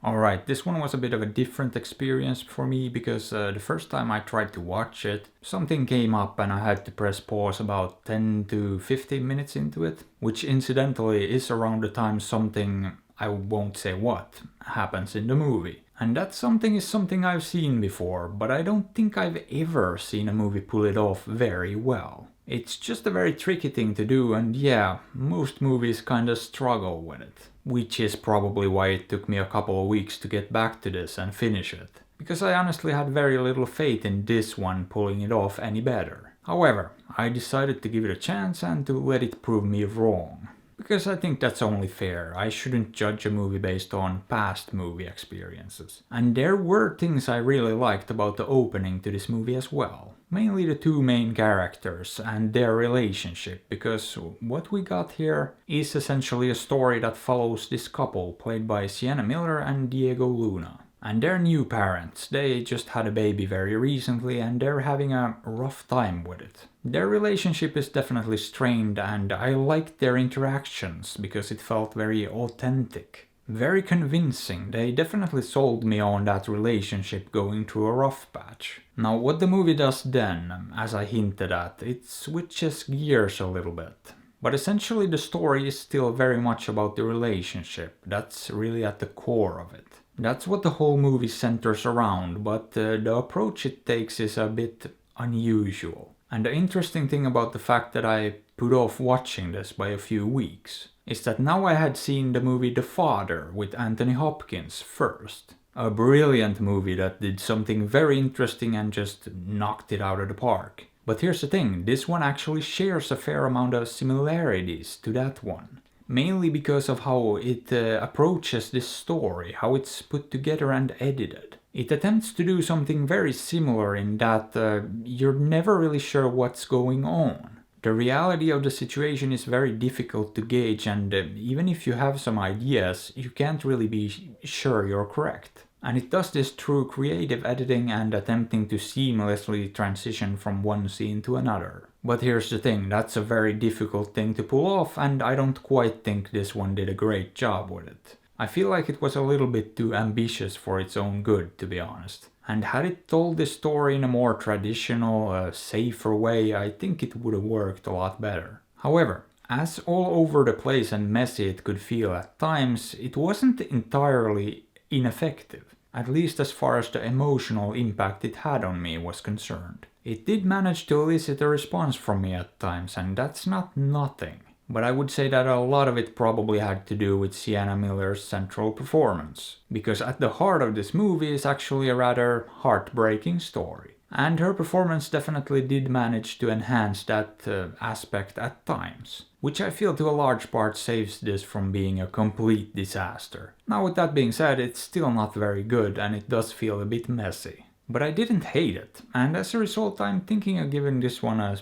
Alright, this one was a bit of a different experience for me because the first time I tried to watch it, something came up and I had to press pause about 10 to 15 minutes into it, which incidentally is around the time something, I won't say what, happens in the movie. And that something is something I've seen before, but I don't think I've ever seen a movie pull it off very well. It's just a very tricky thing to do, and yeah, most movies kinda struggle with it. Which is probably why it took me a couple of weeks to get back to this and finish it. Because I honestly had very little faith in this one pulling it off any better. However, I decided to give it a chance and to let it prove me wrong. Because I think that's only fair. I shouldn't judge a movie based on past movie experiences. And there were things I really liked about the opening to this movie as well. Mainly the two main characters and their relationship, because what we got here is essentially a story that follows this couple played by Sienna Miller and Diego Luna. And their new parents, they just had a baby very recently and they're having a rough time with it. Their relationship is definitely strained and I liked their interactions because it felt very authentic. Very convincing. They definitely sold me on that relationship going through a rough patch. Now what the movie does then, as I hinted at, it switches gears a little bit. But essentially the story is still very much about the relationship. That's really at the core of it. That's what the whole movie centers around, but the approach it takes is a bit unusual. And the interesting thing about the fact that I put off watching this by a few weeks is that now I had seen the movie The Father with Anthony Hopkins first. A brilliant movie that did something very interesting and just knocked it out of the park. But here's the thing, this one actually shares a fair amount of similarities to that one. Mainly because of how it approaches this story, how it's put together and edited. It attempts to do something very similar in that you're never really sure what's going on. The reality of the situation is very difficult to gauge, and even if you have some ideas, you can't really be sure you're correct. And it does this through creative editing and attempting to seamlessly transition from one scene to another. But here's the thing, that's a very difficult thing to pull off, and I don't quite think this one did a great job with it. I feel like it was a little bit too ambitious for its own good, to be honest. And had it told this story in a more traditional, safer way, I think it would have worked a lot better. However, as all over the place and messy it could feel at times, it wasn't entirely ineffective, at least as far as the emotional impact it had on me was concerned. It did manage to elicit a response from me at times, and that's not nothing. But I would say that a lot of it probably had to do with Sienna Miller's central performance, because at the heart of this movie is actually a rather heartbreaking story. And her performance definitely did manage to enhance that aspect at times, which I feel to a large part saves this from being a complete disaster. Now with that being said, it's still not very good and it does feel a bit messy. But I didn't hate it, and as a result I'm thinking of giving this one a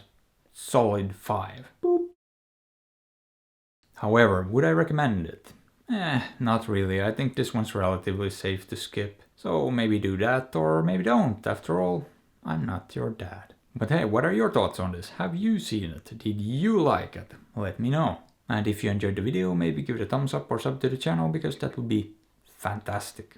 solid 5. Boop. However, would I recommend it? Not really. I think this one's relatively safe to skip. So maybe do that or maybe don't. After all, I'm not your dad. But hey, what are your thoughts on this? Have you seen it? Did you like it? Let me know. And if you enjoyed the video, maybe give it a thumbs up or sub to the channel because that would be fantastic.